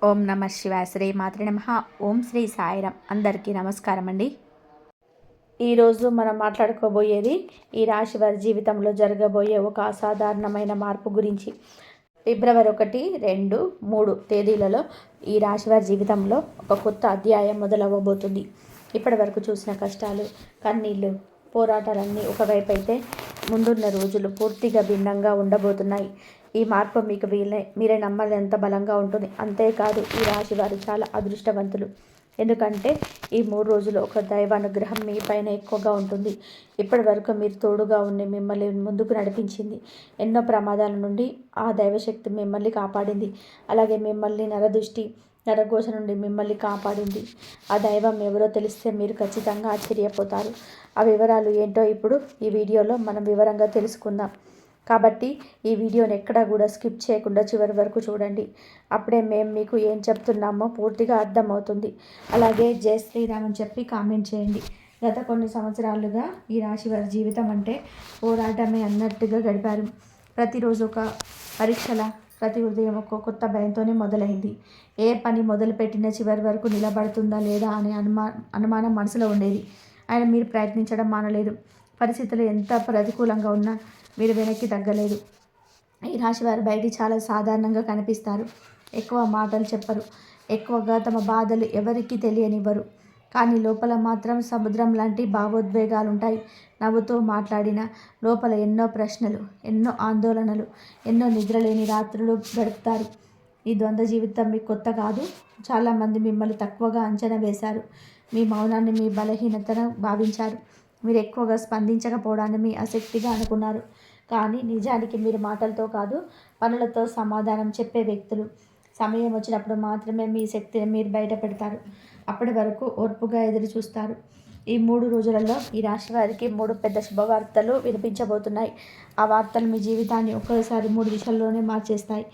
ఓం నమ శివాయ. శ్రీ మాత్రే నమః. ఓం శ్రీ సాయిరాం. అందరికీ నమస్కారం అండి. ఈరోజు మనం మాట్లాడుకోబోయేది ఈ రాశి వారి జీవితంలో జరగబోయే ఒక అసాధారణమైన మార్పు గురించి. ఫిబ్రవరి 1, 2, 3 తేదీలలో ఈ రాశి వారి జీవితంలో ఒక కొత్త అధ్యాయం మొదలవ్వబోతుంది. ఇప్పటి వరకు చూసిన కష్టాలు, కన్నీళ్ళు, పోరాటాలన్నీ ఒకవైపు అయితే ముందున్న రోజులు పూర్తిగా భిన్నంగా ఉండబోతున్నాయి. ఈ మార్పు మీకు మీరే నమ్మలేంత బలంగా ఉంటుంది. అంతేకాదు ఈ రాశి వారు చాలా అదృష్టవంతులు. ఎందుకంటే ఈ 3 రోజులు ఒక దైవానుగ్రహం మీ పైన ఎక్కువగా ఉంటుంది. ఇప్పటి వరకు మీరు తోడుగా ఉండి మిమ్మల్ని ముందుకు నడిపించింది. ఎన్నో ప్రమాదాల నుండి ఆ దైవశక్తి మిమ్మల్ని కాపాడింది. అలాగే మిమ్మల్ని నరఘోష నుండి మిమ్మల్ని కాపాడింది. ఆ దైవం ఎవరో తెలిస్తే మీరు ఖచ్చితంగా ఆశ్చర్యపోతారు. ఆ వివరాలు ఏంటో ఇప్పుడు ఈ వీడియోలో మనం వివరంగా తెలుసుకుందాం. కాబట్టి ఈ వీడియోని ఎక్కడా కూడా స్కిప్ చేయకుండా చివరి వరకు చూడండి. అప్పుడే మేము మీకు ఏం చెప్తున్నామో పూర్తిగా అర్థమవుతుంది. అలాగే జై శ్రీరామ్ అని చెప్పి కామెంట్ చేయండి. గత కొన్ని సంవత్సరాలుగా ఈ రాశి వారి జీవితం అంటే పోరాటమే అన్నట్టుగా గడిపారు. ప్రతిరోజు ఒక పరీక్షల, ప్రతి ఉదయం ఒక కొత్త భయంతోనే మొదలైంది. ఏ పని మొదలుపెట్టినా చివరి వరకు నిలబడుతుందా లేదా అనే అనుమానం మనసులో ఉండేది. ఆయన మీరు ప్రయత్నించడం మానలేదు. పరిస్థితులు ఎంత ప్రతికూలంగా ఉన్నా మీరు వెనక్కి తగ్గలేదు. ఈ రాశి వారు బయట చాలా సాధారణంగా కనిపిస్తారు. ఎక్కువ మాటలు చెప్పరు. ఎక్కువగా తమ బాధలు ఎవరికీ తెలియనివ్వరు. కానీ లోపల మాత్రం సముద్రం లాంటి భావోద్వేగాలు ఉంటాయి. నవ్వుతూ మాట్లాడిన లోపల ఎన్నో ప్రశ్నలు, ఎన్నో ఆందోళనలు, ఎన్నో నిద్రలేని రాత్రులు గడుపుతారు. ఈ ద్వంద్వ జీవితం మీకు కొత్త కాదు. చాలామంది మిమ్మల్ని తక్కువగా అంచనా వేశారు. మీ మౌనాన్ని మీ బలహీనతను భావించారు. మీరు ఎక్కువగా స్పందించకపోవడాన్ని మీ ఆసక్తిగా అనుకున్నారు. కానీ నిజానికి మీరు మాటలతో కాదు, పనులతో సమాధానం చెప్పే వ్యక్తులు. సమయం వచ్చినప్పుడు మాత్రమే మీ శక్తిని మీరు బయట పెడతారు. అప్పటి వరకు ఓర్పుగా ఎదురు చూస్తారు. ఈ 3 రోజులలో ఈ రాశి వారికి 3 పెద్ద శుభవార్తలు వినిపించబోతున్నాయి. ఆ వార్తలు మీ జీవితాన్ని ఒక్కసారి 3 దిశల్లోనే మార్చేస్తాయి.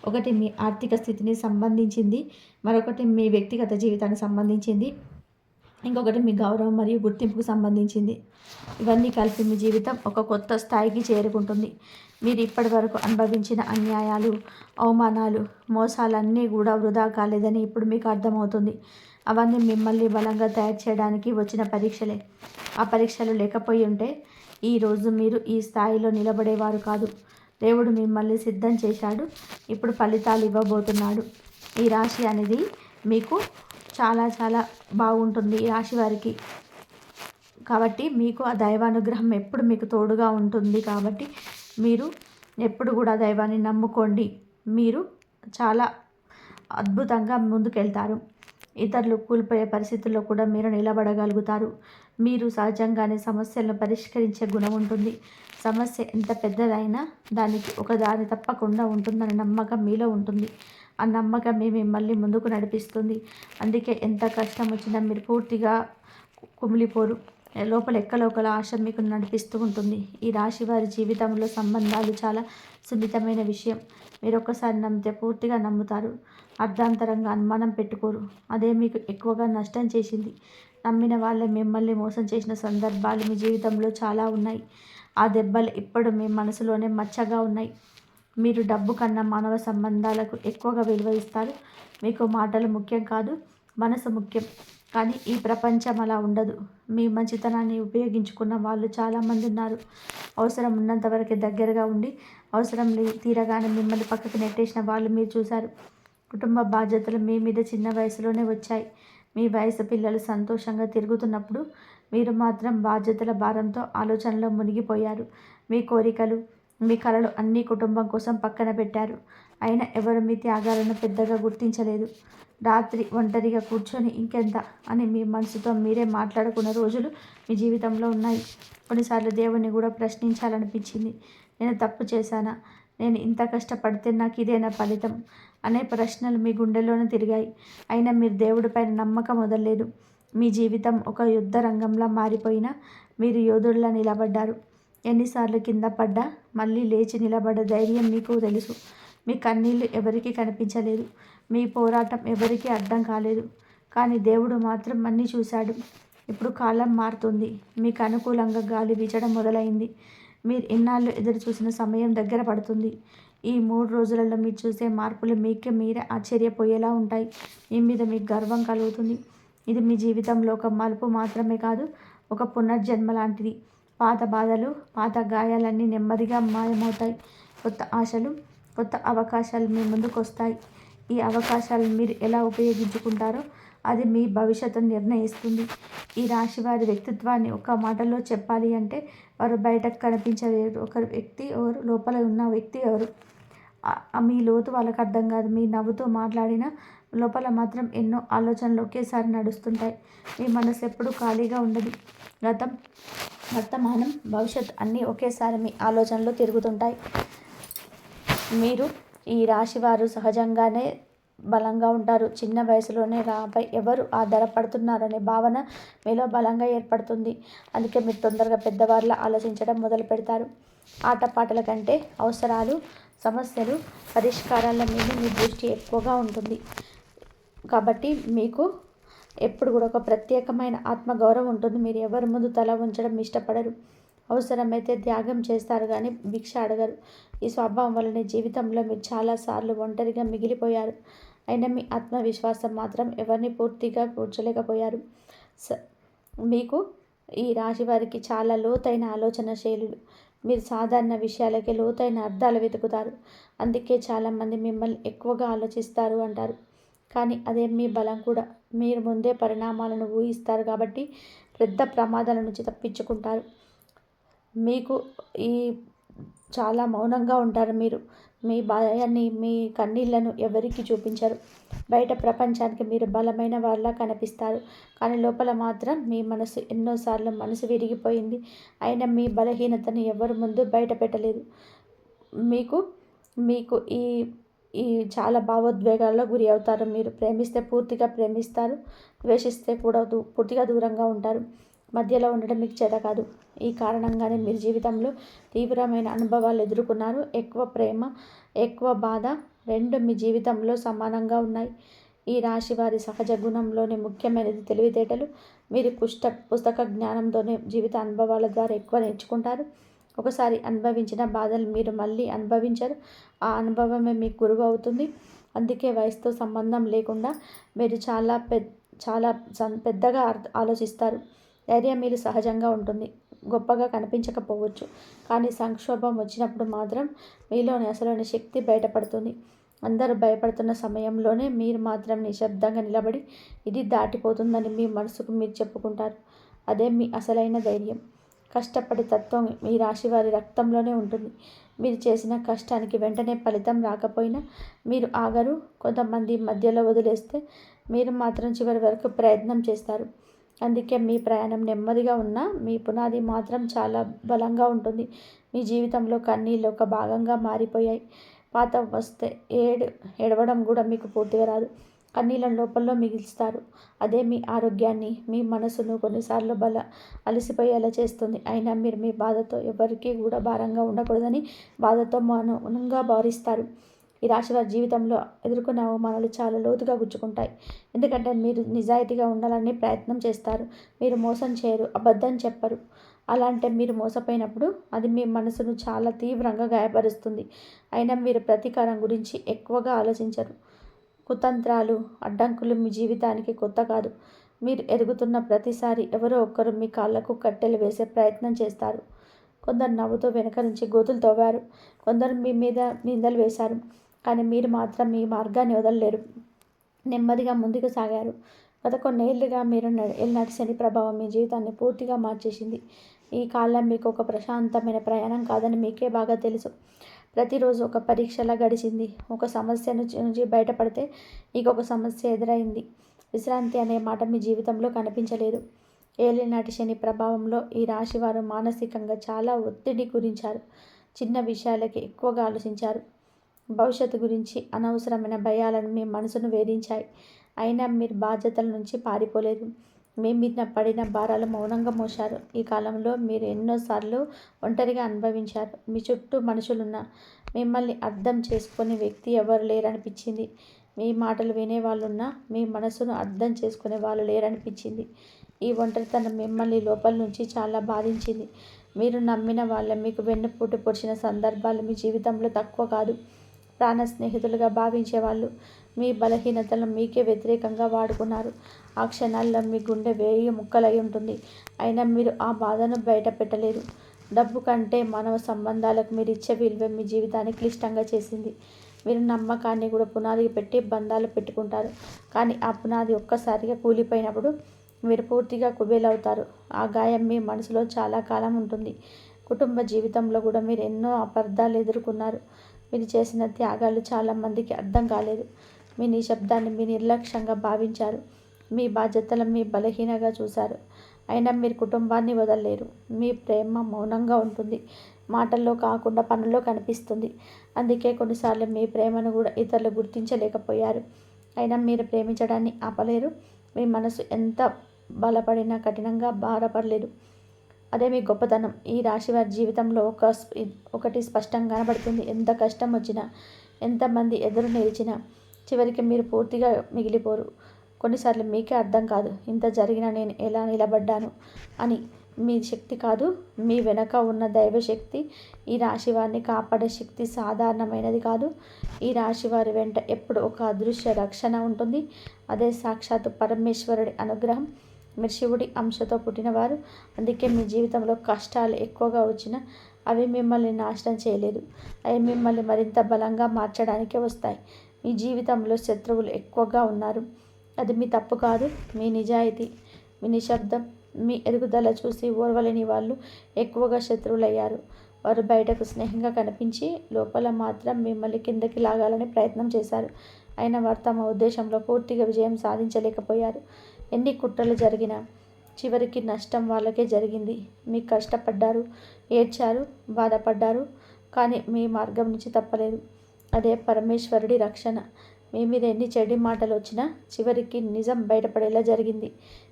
ఒకటి మీ ఆర్థిక స్థితిని సంబంధించింది, మరొకటి మీ వ్యక్తిగత జీవితానికి సంబంధించింది, ఇంకొకటి మీ గౌరవం మరియు గుర్తింపుకు సంబంధించింది. ఇవన్నీ కలిపి మీ జీవితం ఒక కొత్త స్థాయికి చేరుకుంటుంది. మీరు ఇప్పటి వరకు అనుభవించిన అన్యాయాలు, అవమానాలు, మోసాలన్నీ కూడా వృధా కాలేదని ఇప్పుడు మీకు అర్థమవుతుంది. అవన్నీ మిమ్మల్ని బలంగా తయారు చేయడానికి వచ్చిన పరీక్షలే. ఆ పరీక్షలు లేకపోయి ఉంటే ఈరోజు మీరు ఈ స్థాయిలో నిలబడేవారు కాదు. దేవుడు మిమ్మల్ని సిద్ధం చేశాడు. ఇప్పుడు ఫలితాలు ఇవ్వబోతున్నాడు. ఈ రాశి అనేది మీకు చాలా చాలా బాగుంటుంది ఈ రాశి వారికి. కాబట్టి మీకు ఆ దైవానుగ్రహం ఎప్పుడు మీకు తోడుగా ఉంటుంది. కాబట్టి మీరు ఎప్పుడు కూడా దైవాన్ని నమ్ముకోండి. మీరు చాలా అద్భుతంగా ముందుకెళ్తారు. ఇతరులు కూలిపోయే పరిస్థితుల్లో కూడా మీరు నిలబడగలుగుతారు. మీరు సహజంగానే సమస్యలను పరిష్కరించే గుణం ఉంటుంది. సమస్య ఎంత పెద్దదైనా దానికి ఒక దారి తప్పకుండా ఉంటుందనే నమ్మకం మీలో ఉంటుంది. ఆ నమ్మకమే మిమ్మల్ని ముందుకు నడిపిస్తుంది. అందుకే ఎంత కష్టం వచ్చినా మీరు పూర్తిగా కుమిలిపోరు. లోపల ఎక్కలోకల ఆశ మీకు నడిపిస్తూ ఉంటుంది. ఈ రాశి వారి జీవితంలో సంబంధాలు చాలా సున్నితమైన విషయం. మీరు ఒక్కసారి నమ్మితే పూర్తిగా నమ్ముతారు. అర్ధాంతరంగా అనుమానం పెట్టుకోరు. అదే మీకు ఎక్కువగా నష్టం చేసింది. నమ్మిన వాళ్ళే మిమ్మల్ని మోసం చేసిన సందర్భాలు మీ జీవితంలో చాలా ఉన్నాయి. ఆ దెబ్బలు ఇప్పుడు మీ మనసులోనే మచ్చగా ఉన్నాయి. మీరు డబ్బు కన్నా మానవ సంబంధాలకు ఎక్కువగా విలువ ఇస్తారు. మీకు మాటలు ముఖ్యం కాదు, మనసు ముఖ్యం. కానీ ఈ ప్రపంచం అలా ఉండదు. మీ మంచితనాన్ని ఉపయోగించుకున్న వాళ్ళు చాలామంది ఉన్నారు. అవసరం ఉన్నంత వరకు దగ్గరగా ఉండి అవసరం తీరగానే మిమ్మల్ని పక్కకు నెట్టేసిన వాళ్ళు మీరు చూశారు. కుటుంబ బాధ్యతలు మీ మీద చిన్న వయసులోనే వచ్చాయి. మీ వయసు పిల్లలు సంతోషంగా తిరుగుతున్నప్పుడు మీరు మాత్రం బాధ్యతల భారంతో ఆలోచనలో మునిగిపోయారు. మీ కోరికలు, మీ కలలు అన్నీ కుటుంబం కోసం పక్కన పెట్టారు. అయినా ఎవరు మీ త్యాగాలను పెద్దగా గుర్తించలేదు. రాత్రి ఒంటరిగా కూర్చొని ఇంకెంత అని మీ మనసుతో మీరే మాట్లాడుకున్న రోజులు మీ జీవితంలో ఉన్నాయి. కొన్నిసార్లు దేవుణ్ణి కూడా ప్రశ్నించాలనిపించింది. నేను తప్పు చేశానా? నేను ఇంత కష్టపడితే నాకు ఇదేనా ఫలితం అనే ప్రశ్నలు మీ గుండెల్లోనే తిరిగాయి. అయినా మీరు దేవుడిపైన నమ్మకం వదలలేదు. మీ జీవితం ఒక యుద్ధ రంగంలా మారిపోయినా మీరు యోధుడిలా నిలబడ్డారు. ఎన్నిసార్లు కింద పడ్డా మళ్ళీ లేచి నిలబడ్డ ధైర్యం మీకు తెలుసు. మీ కన్నీళ్ళు ఎవరికీ కనిపించలేదు. మీ పోరాటం ఎవరికీ అర్థం కాలేదు. కానీ దేవుడు మాత్రం అన్నీ చూశాడు. ఇప్పుడు కాలం మారుతుంది. మీకు అనుకూలంగా గాలి వీచడం మొదలైంది. మీరు ఇన్నాళ్ళు ఎదురు చూసిన సమయం దగ్గర పడుతుంది. ఈ 3 రోజులలో మీరు చూసే మార్పులు మీకు మీరే ఆశ్చర్యపోయేలా ఉంటాయి. మీ మీద మీకు గర్వం కలుగుతుంది. ఇది మీ జీవితంలో ఒక మలుపు మాత్రమే కాదు, ఒక పునర్జన్మ లాంటిది. పాత బాధలు, పాత గాయాలన్నీ నెమ్మదిగా మాయమవుతాయి. కొత్త ఆశలు, కొత్త అవకాశాలు మీ ముందుకు వస్తాయి. ఈ అవకాశాలను మీరు ఎలా ఉపయోగించుకుంటారో అది మీ భవిష్యత్తును నిర్ణయిస్తుంది. ఈ రాశి వారి వ్యక్తిత్వాన్ని ఒక మాటలో చెప్పాలి అంటే, వారు బయటకు కనిపించే ఒక వ్యక్తి ఎవరు, లోపల ఉన్న వ్యక్తి ఎవరు. మీ లోతు వాళ్ళకి అర్థం కాదు. మీ నవ్వుతూ మాట్లాడిన లోపల మాత్రం ఎన్నో ఆలోచనలు ఒకేసారి నడుస్తుంటాయి. మీ మనసు ఎప్పుడూ ఖాళీగా ఉండదు. గతం, వర్తమానం, భవిష్యత్ అన్నీ ఒకేసారి మీ ఆలోచనలో తిరుగుతుంటాయి. మీరు ఈ రాశివారు సహజంగానే బలంగా ఉంటారు. చిన్న వయసులోనే నాపై ఎవరు ఆధారపడుతున్నారనే భావన మీలో బలంగా ఏర్పడుతుంది. అందుకే మీరు తొందరగా పెద్దవారిలా ఆలోచించడం మొదలు పెడతారు. ఆటపాటల కంటే అవసరాలు, సమస్యలు, పరిష్కారాల మీద మీ దృష్టి ఎక్కువగా ఉంటుంది. కాబట్టి మీకు ఎప్పుడు కూడా ఒక ప్రత్యేకమైన ఆత్మగౌరవం ఉంటుంది. మీరు ఎవరి ముందు తల ఉంచడం ఇష్టపడరు. అవసరమైతే త్యాగం చేస్తారు కానీ భిక్ష అడగరు. ఈ స్వభావం వల్లనే జీవితంలో మీరు చాలాసార్లు ఒంటరిగా మిగిలిపోయారు. అయినా మీ ఆత్మవిశ్వాసం మాత్రం ఎవరిని పూర్తిగా కూర్చోలేకపోయారు. మీకు ఈ రాశి వారికి చాలా లోతైన ఆలోచన శైలులు. మీరు సాధారణ విషయాలకే లోతైన అర్థాలు వెతుకుతారు. అందుకే చాలామంది మిమ్మల్ని ఎక్కువగా ఆలోచిస్తారు అంటారు. కానీ అదే మీ బలం కూడా. మీరు ముందే పరిణామాలను ఊహిస్తారు కాబట్టి పెద్ద ప్రమాదాల నుంచి తప్పించుకుంటారు. మీకు ఈ చాలా మౌనంగా ఉంటారు. మీరు మీ భయాన్ని, మీ కన్నీళ్లను ఎవరికి చూపించరు. బయట ప్రపంచానికి మీరు బలమైన వాళ్ళ కనిపిస్తారు. కానీ లోపల మాత్రం మీ మనసు ఎన్నోసార్లు మనసు విరిగిపోయింది. అయినా మీ బలహీనతను ఎవరి ముందు బయట పెట్టలేదు. మీకు మీకు ఈ ఈ చాలా భావోద్వేగాల్లో గురి అవుతారు. మీరు ప్రేమిస్తే పూర్తిగా ప్రేమిస్తారు, ద్వేషిస్తే కూడా పూర్తిగా దూరంగా ఉంటారు. మధ్యలో ఉండడం మీకు చేత కాదు. ఈ కారణంగానే మీరు జీవితంలో తీవ్రమైన అనుభవాలు ఎదుర్కొన్నారు. ఎక్కువ ప్రేమ, ఎక్కువ బాధ రెండు మీ జీవితంలో సమానంగా ఉన్నాయి. ఈ రాశి వారి సహజ గుణంలోనే ముఖ్యమైనది తెలివితేటలు. మీరు పుస్తక జ్ఞానంతోనే జీవిత అనుభవాల ద్వారా ఎక్కువ నేర్చుకుంటారు. ఒకసారి అనుభవించిన బాధలు మీరు మళ్ళీ అనుభవించరు. ఆ అనుభవమే మీకు గురువు అవుతుంది. అందుకే వయసుతో సంబంధం లేకుండా మీరు చాలా పెద్దగా ఆలోచిస్తారు. ధైర్యం మీరు సహజంగా ఉంటుంది. గొప్పగా కనిపించకపోవచ్చు, కానీ సంక్షోభం వచ్చినప్పుడు మాత్రం మీలోని అసలైన శక్తి బయటపడుతుంది. అందరూ భయపడుతున్న సమయంలోనే మీరు మాత్రం నిశ్శబ్దంగా నిలబడి ఇది దాటిపోతుందని మీ మనసుకు మీరు చెప్పుకుంటారు. అదే మీ అసలైన ధైర్యం. కష్టపడే తత్వం మీ రాశి వారి రక్తంలోనే ఉంటుంది. మీరు చేసిన కష్టానికి వెంటనే ఫలితం రాకపోయినా మీరు ఆగరు. కొంతమంది మధ్యలో వదిలేస్తే మీరు మాత్రం చివరి వరకు ప్రయత్నం చేస్తారు. అందుకే మీ ప్రయాణం నెమ్మదిగా ఉన్నా మీ పునాది మాత్రం చాలా బలంగా ఉంటుంది. మీ జీవితంలో కన్నీళ్ళు ఒక భాగంగా మారిపోయాయి. పాత వస్తే ఏడవడం కూడా మీకు పూర్తిగా రాదు. కన్నీళ్ళను లోపల్లో మిగిల్స్తారు. అదే మీ ఆరోగ్యాన్ని, మీ మనసును కొన్నిసార్లు అలసిపోయేలా చేస్తుంది. అయినా మీరు మీ బాధతో ఎవరికీ కూడా భారంగా ఉండకూడదని బాధతో మౌనంగా భావిస్తారు. ఈ రాశివారి జీవితంలో ఎదుర్కొన్న అవమానాలు చాలా లోతుగా గుచ్చుకుంటాయి. ఎందుకంటే మీరు నిజాయితీగా ఉండాలని ప్రయత్నం చేస్తారు. మీరు మోసం చేయరు, అబద్ధం చెప్పరు. అలాంటి మీరు మోసపోయినప్పుడు అది మీ మనసును చాలా తీవ్రంగా గాయపరుస్తుంది. అయినా మీరు ప్రతీకారం గురించి ఎక్కువగా ఆలోచించరు. కుతంత్రాలు, అడ్డంకులు మీ జీవితానికి కొత్త కాదు. మీరు ఎదుగుతున్న ప్రతిసారి ఎవరో ఒకరు మీ కాళ్లకు కట్టెలు వేసే ప్రయత్నం చేస్తారు. కొందరు నవ్వుతో వెనక నుంచి గోతులు తవ్వారు. కొందరు మీ మీద నిందలు వేశారు. కానీ మీరు మాత్రం మీ మార్గాన్ని వదలలేరు. నెమ్మదిగా ముందుకు సాగారు. గత కొన్నేళ్లుగా మీరు ఎల్నాటి శని ప్రభావం మీ జీవితాన్ని పూర్తిగా మార్చేసింది. ఈ కాలం మీకు ఒక ప్రశాంతమైన ప్రయాణం కాదని మీకే బాగా తెలుసు. ప్రతిరోజు ఒక పరీక్షలా గడిచింది. ఒక సమస్య నుంచి బయటపడితే ఇంకొక సమస్య ఎదురైంది. విశ్రాంతి అనే మాట మీ జీవితంలో కనిపించలేదు. ఏలినాటి శని ప్రభావంలో ఈ రాశివారు మానసికంగా చాలా ఒత్తిడి గురించారు. చిన్న విషయాలకి ఎక్కువగా ఆలోచించారు. భవిష్యత్తు గురించి అనవసరమైన భయాలను మీ మనసును వేధించాయి. అయినా మీరు బాధ్యతల నుంచి పారిపోలేదు. మీ మీద పడిన భారాలు మౌనంగా మోశారు. ఈ కాలంలో మీరు ఎన్నోసార్లు ఒంటరిగా అనుభవించారు. మీ చుట్టూ మనుషులున్నా మిమ్మల్ని అర్థం చేసుకునే వ్యక్తి ఎవరు లేరనిపించింది. మీ మాటలు వినేవాళ్ళున్నా మీ మనసును అర్థం చేసుకునే వాళ్ళు లేరనిపించింది. ఈ ఒంటరితనం మిమ్మల్ని లోపల నుంచి చాలా బాధించింది. మీరు నమ్మిన వాళ్ళ మీకు వెన్నుపోటు పొడిచిన సందర్భాలు మీ జీవితంలో తక్కువ కాదు. ప్రాణ స్నేహితులుగా భావించేవాళ్ళు మీ బలహీనతలను మీకే వ్యతిరేకంగా వాడుకున్నారు. ఆ క్షణాల్లో మీ గుండె వేయి ముక్కలై ఉంటుంది. అయినా మీరు ఆ బాధను బయట పెట్టలేరు. డబ్బు కంటే మానవ సంబంధాలకు మీరు ఇచ్చే విలువ మీ జీవితాన్ని క్లిష్టంగా చేసింది. మీరు నమ్మకాన్ని కూడా పునాది పెట్టి బంధాలు పెట్టుకుంటారు. కానీ ఆ పునాది ఒక్కసారిగా కూలిపోయినప్పుడు మీరు పూర్తిగా కుబేలవుతారు. ఆ గాయం మీ మనసులో చాలా కాలం ఉంటుంది. కుటుంబ జీవితంలో కూడా మీరు ఎన్నో అపార్థాలు ఎదుర్కొన్నారు. మీరు చేసిన త్యాగాలు చాలామందికి అర్థం కాలేదు. మీ నిశ్శబ్దాన్ని మీ నిర్లక్ష్యంగా భావించారు. మీ బాధ్యతలను మీ బలహీనగా చూశారు. అయినా మీరు కుటుంబాన్ని వదలలేరు. మీ ప్రేమ మౌనంగా ఉంటుంది. మాటల్లో కాకుండా పనుల్లో కనిపిస్తుంది. అందుకే కొన్నిసార్లు మీ ప్రేమను కూడా ఇతరులు గుర్తించలేకపోయారు. అయినా మీరు ప్రేమించడాన్ని ఆపలేరు. మీ మనసు ఎంత బలపడినా కఠినంగా భారపడలేదు. అదే మీ గొప్పతనం. ఈ రాశి వారి జీవితంలో ఒకటి స్పష్టంగా కనబడుతుంది. ఎంత కష్టం వచ్చినా, ఎంతమంది ఎదురు నిలిచినా చివరికి మీరు పూర్తిగా మిగిలిపోరు. కొన్నిసార్లు మీకే అర్థం కాదు, ఇంత జరిగినా నేను ఎలా నిలబడ్డాను అని. మీ శక్తి కాదు, మీ వెనక ఉన్న దైవశక్తి. ఈ రాశి వారిని కాపాడే శక్తి సాధారణమైనది కాదు. ఈ రాశి వారి వెంట ఎప్పుడు ఒక అదృశ్య రక్షణ ఉంటుంది. అదే సాక్షాత్తు పరమేశ్వరుడి అనుగ్రహం. మీరు శివుడి అంశతో పుట్టినవారు. అందుకే మీ జీవితంలో కష్టాలు ఎక్కువగా వచ్చినా అవి మిమ్మల్ని నాశనం చేయలేదు. అవి మిమ్మల్ని మరింత బలంగా మార్చడానికే వస్తాయి. మీ జీవితంలో శత్రువులు ఎక్కువగా ఉన్నారు. అది మీ తప్పు కాదు, మీ నిజాయితీ. మీ నిశ్శబ్దం, మీ ఎదుగుదల చూసి ఓర్వలేని వాళ్ళు ఎక్కువగా శత్రువులయ్యారు. వారు బయటకు స్నేహంగా కనిపించి లోపల మాత్రం మిమ్మల్ని కిందకి లాగాలని ప్రయత్నం చేశారు. అయినా వారు తమ ఉద్దేశంలో పూర్తిగా విజయం సాధించలేకపోయారు. ఎన్ని కుట్రలు జరిగినా చివరికి నష్టం వాళ్ళకే జరిగింది. మీకు కష్టపడ్డారు, ఏడ్చారు, బాధపడ్డారు. కానీ మీ మార్గం నుంచి తప్పలేదు. అదే పరమేశ్వరుడి రక్షణ. మీ మీద ఎన్ని చెడు మాటలు వచ్చినా చివరికి నిజం బయటపడేలా జరిగింది.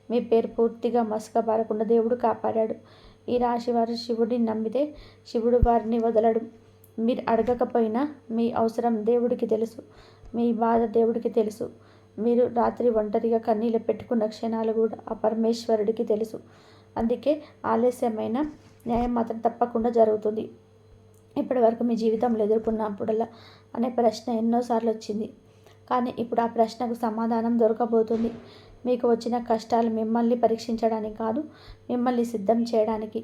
మీ పేరు పూర్తిగా మసకబారకుండా దేవుడు కాపాడాడు. ఈ రాశివారు శివుడిని నమ్మితే శివుడు వారిని వదలడు. మీరు అడగకపోయినా మీ అవసరం దేవుడికి తెలుసు. మీ బాధ దేవుడికి తెలుసు. మీరు రాత్రి ఒంటరిగా కన్నీళ్ళు పెట్టుకున్న క్షణాలు కూడా ఆ పరమేశ్వరుడికి తెలుసు. అందుకే ఆలస్యమైన న్యాయం మాత్రం తప్పకుండా జరుగుతుంది. ఇప్పటి వరకు మీ జీవితంలో ఎదుర్కొన్నప్పుడల్లా అనే ప్రశ్న ఎన్నోసార్లు వచ్చింది. కానీ ఇప్పుడు ఆ ప్రశ్నకు సమాధానం దొరకబోతుంది. మీకు వచ్చిన కష్టాలు మిమ్మల్ని పరీక్షించడానికి కాదు, మిమ్మల్ని సిద్ధం చేయడానికి.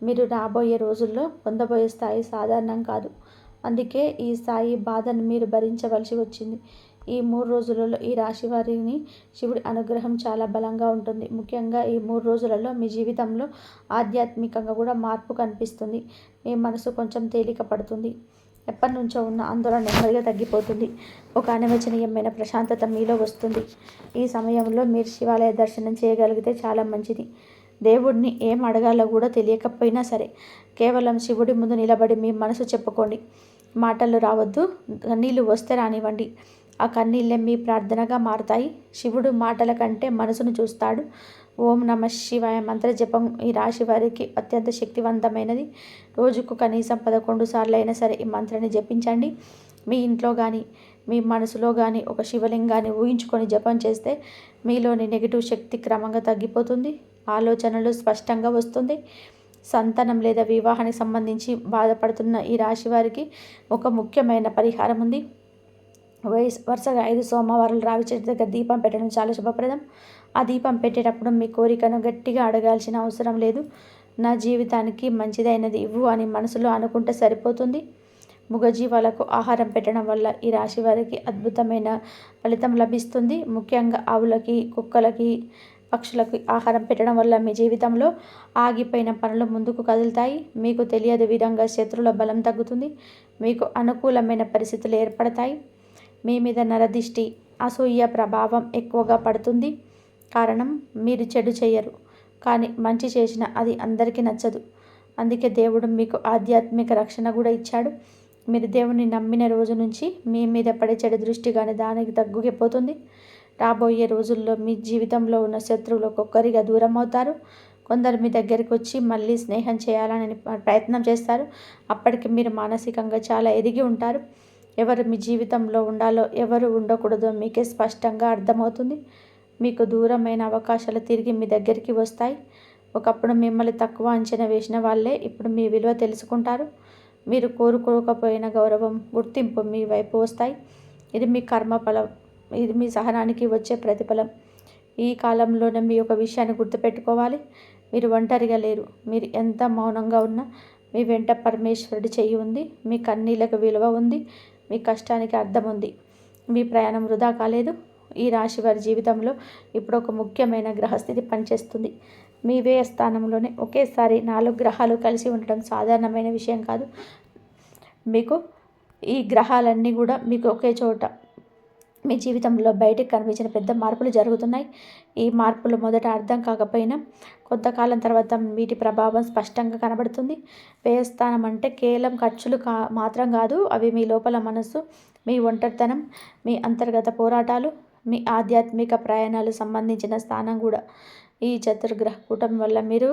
మీరు రాబోయే రోజుల్లో పొందబోయే స్థాయి సాధారణం కాదు. అందుకే ఈ స్థాయి బాధను మీరు భరించవలసి వచ్చింది. ఈ 3 రోజులలో ఈ రాశి వారిని శివుడి అనుగ్రహం చాలా బలంగా ఉంటుంది. ముఖ్యంగా ఈ 3 రోజులలో మీ జీవితంలో ఆధ్యాత్మికంగా కూడా మార్పు కనిపిస్తుంది. మీ మనసు కొంచెం తేలిక పడుతుంది. ఎప్పటి నుంచో ఉన్న ఆందోళన నెమ్మదిగా తగ్గిపోతుంది. ఒక అనిర్వచనీయమైన ప్రశాంతత మీలో వస్తుంది. ఈ సమయంలో మీరు శివాలయ దర్శనం చేయగలిగితే చాలా మంచిది. దేవుడిని ఏం అడగాలో కూడా తెలియకపోయినా సరే కేవలం శివుడి ముందు నిలబడి మీ మనసు చెప్పుకోండి. మాటలు రావద్దు, కన్నీళ్ళు వస్తే రానివ్వండి. ఆ కన్నీళ్ళే మీ ప్రార్థనగా మారుతాయి. శివుడు మాటల కంటే మనసును చూస్తాడు. ఓం నమ శివాయ మంత్ర జపం ఈ రాశి వారికి అత్యంత శక్తివంతమైనది. రోజుకు కనీసం 11 సార్లు అయినా సరే ఈ మంత్రాన్ని జపించండి. మీ ఇంట్లో కానీ మీ మనసులో కానీ ఒక శివలింగాన్ని ఊహించుకొని జపం చేస్తే మీలోని నెగిటివ్ శక్తి క్రమంగా తగ్గిపోతుంది. ఆలోచనలు స్పష్టంగా వస్తుంది. సంతానం లేదా వివాహానికి సంబంధించి బాధపడుతున్న ఈ రాశి వారికి ఒక ముఖ్యమైన పరిహారం ఉంది. వరుసగా 5 సోమవారాలు రావి చెట్టు దగ్గర దీపం పెట్టడం చాలా శుభప్రదం. ఆ దీపం పెట్టేటప్పుడు మీ కోరికను గట్టిగా అడగాల్సిన అవసరం లేదు. నా జీవితానికి మంచిదైనది ఇవ్వు అని మనసులో అనుకుంటే సరిపోతుంది. మూగజీవాలకు ఆహారం పెట్టడం వల్ల ఈ రాశి వారికి అద్భుతమైన ఫలితం లభిస్తుంది. ముఖ్యంగా ఆవులకి, కుక్కలకి, పక్షులకు ఆహారం పెట్టడం వల్ల మీ జీవితంలో ఆగిపోయిన పనులు ముందుకు కదులుతాయి. మీకు తెలియని విధంగా శత్రువుల బలం తగ్గుతుంది. మీకు అనుకూలమైన పరిస్థితులు ఏర్పడతాయి. మీ మీద నరదిష్టి, అసూయ ప్రభావం ఎక్కువగా పడుతుంది. కారణం మీరు చెడు చేయరు, కానీ మంచి చేసిన అది అందరికీ నచ్చదు. అందుకే దేవుడు మీకు ఆధ్యాత్మిక రక్షణ కూడా ఇచ్చాడు. మీరు దేవుని నమ్మిన రోజు నుంచి మీ మీద పడే చెడు దృష్టి కానీ దానికి తగ్గిపోతుంది. రాబోయే రోజుల్లో మీ జీవితంలో ఉన్న శత్రువులు ఒక్కొక్కరిగా దూరం అవుతారు. కొందరు మీ దగ్గరికి వచ్చి మళ్ళీ స్నేహం చేయాలని ప్రయత్నం చేస్తారు. అప్పటికి మీరు మానసికంగా చాలా ఎదిగి ఉంటారు. ఎవరు మీ జీవితంలో ఉండాలో, ఎవరు ఉండకూడదో మీకే స్పష్టంగా అర్థమవుతుంది. మీకు దూరమైన అవకాశాలు తిరిగి మీ దగ్గరికి వస్తాయి. ఒకప్పుడు మిమ్మల్ని తక్కువ అంచనా వేసిన వాళ్ళే ఇప్పుడు మీ విలువ తెలుసుకుంటారు. మీరు కోరుకోకపోయిన గౌరవం, గుర్తింపు మీ వైపు వస్తాయి. ఇది మీ కర్మఫలం, ఇది మీ సహనానికి వచ్చే ప్రతిఫలం. ఈ కాలంలోనే మీ ఒక విషయాన్ని గుర్తుపెట్టుకోవాలి, మీరు ఒంటరిగా లేరు. మీరు ఎంత మౌనంగా ఉన్నా మీ వెంట పరమేశ్వరుడి చెయ్యి ఉంది. మీ కన్నీళ్లకు విలువ ఉంది, మీ కష్టానికి అర్థం ఉంది. మీ ప్రయాణం వృధా కాలేదు. ఈ రాశి వారి జీవితంలో ఇప్పుడు ఒక ముఖ్యమైన గ్రహస్థితి పనిచేస్తుంది. మీ వ్యయ స్థానంలోనే ఒకేసారి 4 గ్రహాలు కలిసి ఉండడం సాధారణమైన విషయం కాదు. మీకు ఈ గ్రహాలన్నీ కూడా మీకు ఒకే చోట మీ జీవితంలో బయటికి కనిపించిన పెద్ద మార్పులు జరుగుతున్నాయి. ఈ మార్పులు మొదట అర్థం కాకపోయినా కొంతకాలం తర్వాత వీటి ప్రభావం స్పష్టంగా కనబడుతుంది. వ్యయస్థానం అంటే కేవలం ఖర్చులు మాత్రం కాదు. అవి మీ లోపల మనస్సు, మీ ఒంటరితనం, మీ అంతర్గత పోరాటాలు, మీ ఆధ్యాత్మిక ప్రయాణాలు సంబంధించిన స్థానం కూడా. ఈ చతుర్గ్రహ కూటమి వల్ల మీరు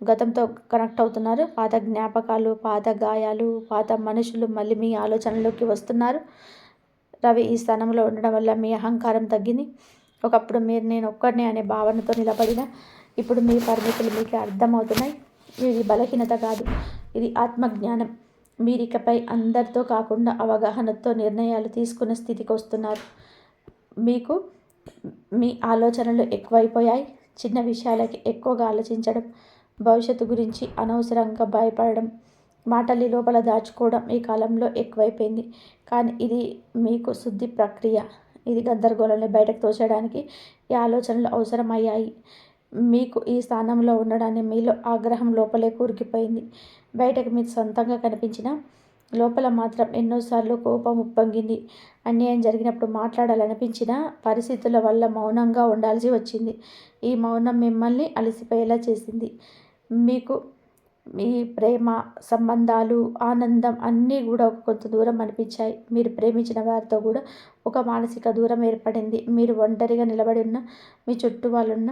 గతంతో కనెక్ట్ అవుతున్నారు. పాత జ్ఞాపకాలు, పాత గాయాలు, పాత మనుషులు మళ్ళీ మీ ఆలోచనలోకి వస్తున్నారు. రవి ఈ స్థానంలో ఉండడం వల్ల మీ అహంకారం తగ్గింది. ఒకప్పుడు మీరు నేను ఒక్కడినే అనే భావనతో నిలబడిన ఇప్పుడు మీ పరిమితులు మీకు అర్థమవుతున్నాయి. ఇది బలహీనత కాదు, ఇది ఆత్మజ్ఞానం. మీరికపై అందరితో కాకుండా అవగాహనతో నిర్ణయాలు తీసుకునే స్థితికి వస్తున్నారు. మీకు మీ ఆలోచనలు ఎక్కువైపోయాయి. చిన్న విషయాలకి ఎక్కువగా ఆలోచించడం, భవిష్యత్తు గురించి అనవసరంగా భయపడడం, మాటల్ని లోపల దాచుకోవడం ఈ కాలంలో ఎక్కువైపోయింది. కానీ ఇది మీకు శుద్ధి ప్రక్రియ. ఇది గందరగోళాన్ని బయటకు తోసేయడానికి ఈ ఆలోచనలు అవసరమయ్యాయి. మీకు ఈ స్థానంలో ఉండడాన్ని మీలో ఆగ్రహం లోపలే కూరుకుపోయింది. బయటకు మీరు సొంతంగా కనిపించిన లోపల మాత్రం ఎన్నోసార్లు కోపం ఉప్పొంగింది. అన్యాయం జరిగినప్పుడు మాట్లాడాలనిపించిన పరిస్థితుల వల్ల మౌనంగా ఉండాల్సి వచ్చింది. ఈ మౌనం మిమ్మల్ని అలసిపోయేలా చేసింది. మీకు మీ ప్రేమ, సంబంధాలు, ఆనందం అన్నీ కూడా కొంత దూరం అనిపించాయి. మీరు ప్రేమించిన వారితో కూడా ఒక మానసిక దూరం ఏర్పడింది. మీరు ఒంటరిగా నిలబడి ఉన్న మీ చుట్టూ వాళ్ళున్న